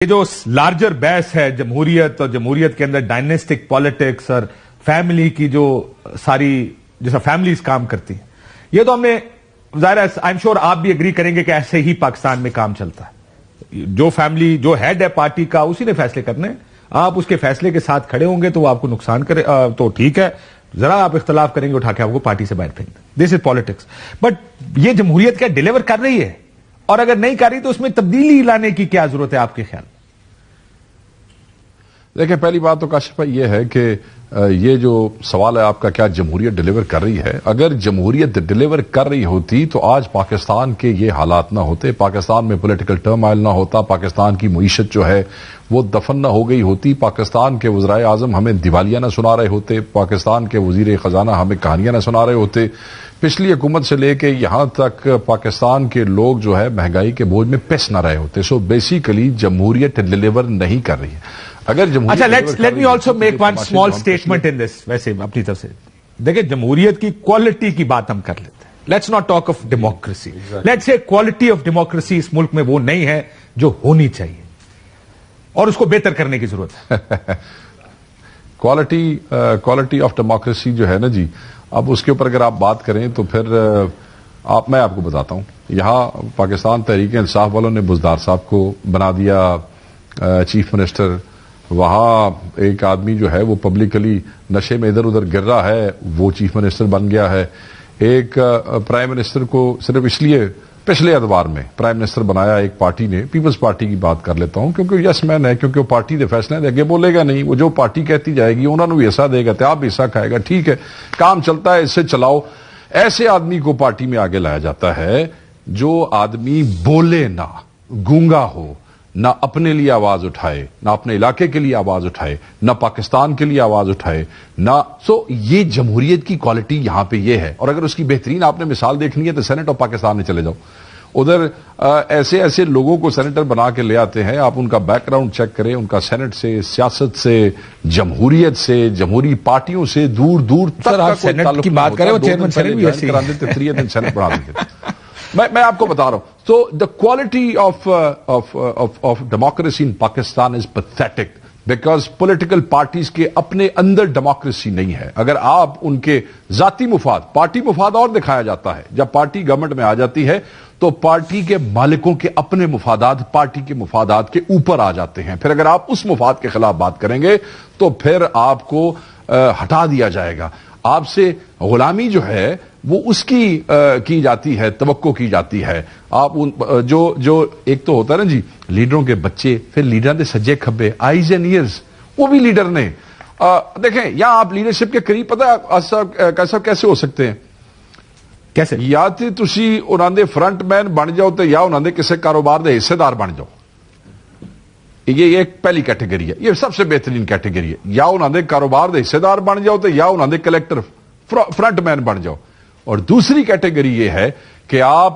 یہ جو لارجر بحث ہے جمہوریت اور جمہوریت کے اندر ڈائنیسٹک پالیٹکس اور فیملی کی جو ساری جیسا فیملیز کام کرتی ہیں، یہ تو ہم نے ظاہر ہے آئی ایم شیور آپ بھی اگری کریں گے کہ ایسے ہی پاکستان میں کام چلتا ہے. جو فیملی جو ہیڈ ہے پارٹی کا اسی نے فیصلے کرنے ہیں. آپ اس کے فیصلے کے ساتھ کھڑے ہوں گے تو وہ آپ کو نقصان کرے تو ٹھیک ہے، ذرا آپ اختلاف کریں گے اٹھا کے آپ کو پارٹی سے باہر پھینک دیں. دس از پالیٹکس. بٹ یہ جمہوریت کیا ڈیلیور کر رہی ہے؟ اور اگر نہیں کر رہی تو اس میں تبدیلی لانے کی کیا ضرورت ہے آپ کے خیال؟ دیکھیں، پہلی بات تو کاشف بھائی یہ ہے کہ یہ جو سوال ہے آپ کا کیا جمہوریت ڈیلیور کر رہی ہے، اگر جمہوریت ڈیلیور کر رہی ہوتی تو آج پاکستان کے یہ حالات نہ ہوتے، پاکستان میں پولیٹیکل ٹرمائل نہ ہوتا، پاکستان کی معیشت جو ہے وہ دفن نہ ہو گئی ہوتی، پاکستان کے وزرائے اعظم ہمیں دیوالیہ نہ سنا رہے ہوتے، پاکستان کے وزیر خزانہ ہمیں کہانیاں نہ سنا رہے ہوتے. پچھلی حکومت سے لے کے یہاں تک پاکستان کے لوگ جو ہے مہنگائی کے بوجھ میں پس نہ رہے ہوتے. سو بیسیکلی جمہوریت ڈیلیور نہیں کر رہی ہے. اگر اچھا let me also make one small statement in this. ویسے اپنی طرف سے دیکھیں، جمہوریت کی کوالٹی کی بات ہم کر لیتے ہیں. Let's not talk of democracy. Let's say quality of democracy اس ملک میں وہ نہیں ہے جو ہونی چاہیے اور اس کو بہتر کرنے کی ضرورت ہے. کوالٹی آف ڈیموکریسی جو ہے نا جی، اب اس کے اوپر اگر آپ بات کریں تو پھر میں آپ کو بتاتا ہوں. یہاں پاکستان تحریک انصاف والوں نے بزدار صاحب کو بنا دیا چیف منسٹر. وہاں ایک آدمی جو ہے وہ پبلکلی نشے میں ادھر ادھر گر رہا ہے، وہ چیف منسٹر بن گیا ہے. ایک پرائم منسٹر کو صرف اس لیے پچھلے اتوار میں پرائم منسٹر بنایا ایک پارٹی نے، پیپلز پارٹی کی بات کر لیتا ہوں کیونکہ یس مین ہے، کیونکہ وہ پارٹی دے فیصلے آگے بولے گا نہیں، وہ جو پارٹی کہتی جائے گی انہوں نے بھی حصہ دے گا تو آپ بھی حصہ کھائے گا. ٹھیک ہے، کام چلتا ہے، اس سے چلاؤ. ایسے آدمی کو پارٹی میں آگے لایا جاتا ہے جو آدمی بولے نہ، گونگا ہو، نہ اپنے لیے آواز اٹھائے، نہ اپنے علاقے کے لیے آواز اٹھائے، نہ پاکستان کے لیے آواز اٹھائے، نہ یہ جمہوریت کی کوالٹی یہاں پہ یہ ہے. اور اگر اس کی بہترین آپ نے مثال دیکھنی ہے تو سینٹ آف پاکستان میں چلے جاؤ. ادھر ایسے لوگوں کو سینیٹر بنا کے لے آتے ہیں. آپ ان کا بیک گراؤنڈ چیک کریں، ان کا سینٹ سے، سیاست سے، جمہوریت سے، جمہوری پارٹیوں سے دور دور تک سینٹ کی بات کریں. چیئرمین سینٹ بھی ایسے ہی سینٹ بنا دیتے. میں آپ کو بتا رہا ہوں. تو the quality of democracy in Pakistan is pathetic because political parties کے اپنے اندر ڈیموکریسی نہیں ہے. اگر آپ ان کے ذاتی مفاد، پارٹی مفاد اور دکھایا جاتا ہے، جب پارٹی گورنمنٹ میں آ جاتی ہے تو پارٹی کے مالکوں کے اپنے مفادات پارٹی کے مفادات کے اوپر آ جاتے ہیں. پھر اگر آپ اس مفاد کے خلاف بات کریں گے تو پھر آپ کو ہٹا دیا جائے گا. آپ سے غلامی جو ہے وہ اس کی جاتی ہے، توقع کی جاتی ہے. آپ جو ایک تو ہوتا ہے نا جی، لیڈروں کے بچے، پھر لیڈر دے سجے کھبے، آئیز اینڈ ایئرز، وہ بھی لیڈر نے. دیکھیں یہاں آپ لیڈرشپ کے قریب پتہ کیسے ہو سکتے ہیں؟ کیسے؟ یا تو تسی انہاں دے فرنٹ مین بن جاؤ تو یا انہاں دے کسی کاروبار دے حصے دار بن جاؤ. یہ ایک پہلی کیٹیگری ہے، یہ سب سے بہترین کیٹیگری ہے. یا انہاں دے کاروبار دے حصے دار بن جاؤ تو یا انہاں دے کلیکٹر فرنٹ مین بن جاؤ. اور دوسری کیٹیگری یہ ہے کہ آپ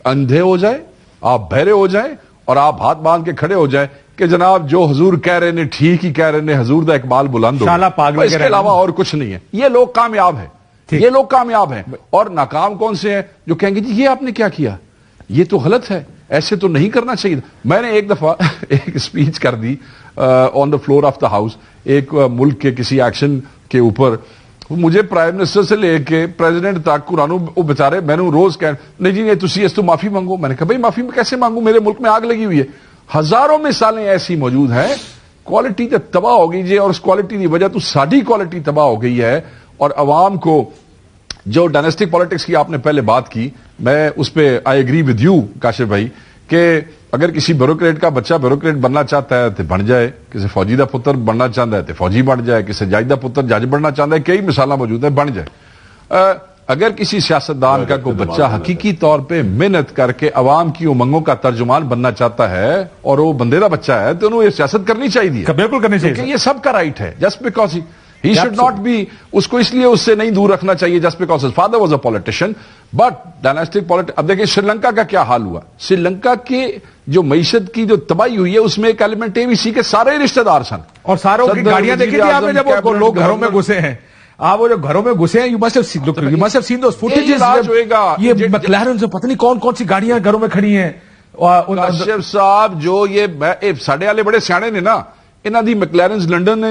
اندھے ہو جائیں، آپ بہرے ہو جائیں اور آپ ہاتھ باندھ کے کھڑے ہو جائیں کہ جناب جو حضور کہہ رہے ہیں ٹھیک ہی کہہ رہے ہیں، حضور دا اقبال بلند ہو، اس کے علاوہ اور کچھ نہیں ہے. یہ لوگ کامیاب ہیں، یہ لوگ کامیاب ہیں. اور ناکام کون سے ہیں؟ جو کہیں گے جی یہ آپ نے کیا کیا، یہ تو غلط ہے، ایسے تو نہیں کرنا چاہیے. میں نے ایک دفعہ ایک اسپیچ کر دی on the floor of the house ایک ملک کے کسی ایکشن کے اوپر. مجھے پرائم منسٹر سے لے کے پریزیڈنٹ تک قرآن بےچارے میں نے روز نہیں جی نہیں تسی اس تو معافی مانگو. میں نے کہا بھائی معافی میں کیسے مانگوں، میرے ملک میں آگ لگی ہوئی ہے. ہزاروں مثالیں ایسی موجود ہیں. کوالٹی تو تباہ ہو گئی جی، اور اس کوالٹی کی وجہ تو ساری کوالٹی تباہ ہو گئی ہے. اور عوام کو جو ڈائنیسٹک پالیٹکس کی آپ نے پہلے بات کی، میں اس پہ I agree with you Kashif بھائی کہ اگر کسی بیوروکریٹ کا بچہ بیوروکریٹ بننا چاہتا ہے تو بن جائے، کسی فوجی دا پتر بننا چاہتا ہے تو فوجی بن جائے، کسی جج دا پتر جج بننا چاہتا ہے، کئی مثالیں موجود ہیں، بن جائے. اگر کسی سیاستدان کا کوئی بچہ حقیقی طور پہ محنت کر کے عوام کی امنگوں کا ترجمان بننا چاہتا ہے اور وہ بندے دا بچہ ہے تو انہوں یہ سیاست کرنی چاہیے، بالکل کرنی چاہیے. یہ سب کا رائٹ ہے. Just because He should not be، اس کو اس لیے اس سے نہیں دور رکھنا چاہیے just because his father was a politician. But dynastic politics، اب دیکھیں سری لنکا کا کیا حال ہوا. سری لنکا کے جو معیشت کی جو تباہی ہوئی ہے اس میں ایک ایلیمنٹ اے بی سی کے سارے رشتہ دار سن، اور ساروں کی گاڑیاں دیکھی تھی آپ نے جب وہ لوگ گھروں میں گھسے ہیں. آپ وہ جو گھروں میں گھسے ہیں، you must have seen those footages. یہ McLaren سے پتہ نہیں کون کون سی گاڑیاں گھروں میں کھڑی ہیں. ਕਾਸ਼ਿਫ ਸਾਹਿਬ ਜੋ ਇਹ ਸਾਡੇ ਵਾਲੇ ਬੜੇ ਸਿਆਣੇ ਨੇ ਨਾ, ਇਹਨਾਂ ਦੀ ਮੈਕਲੈਰਨਸ ਲੰਡਨ ਨੇ,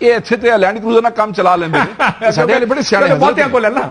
ਇਹ ਇੱਥੇ ਤੇ ਲੈਂਡ ਕਰੂਜ਼ਰ ਨਾਲ ਕੰਮ ਚਲਾ ਲੈਂਦੇ ਨੇ। ਸਾਡੇ ਵਾਲੇ ਬੜੇ ਸਿਆਣੇ ਨੇ,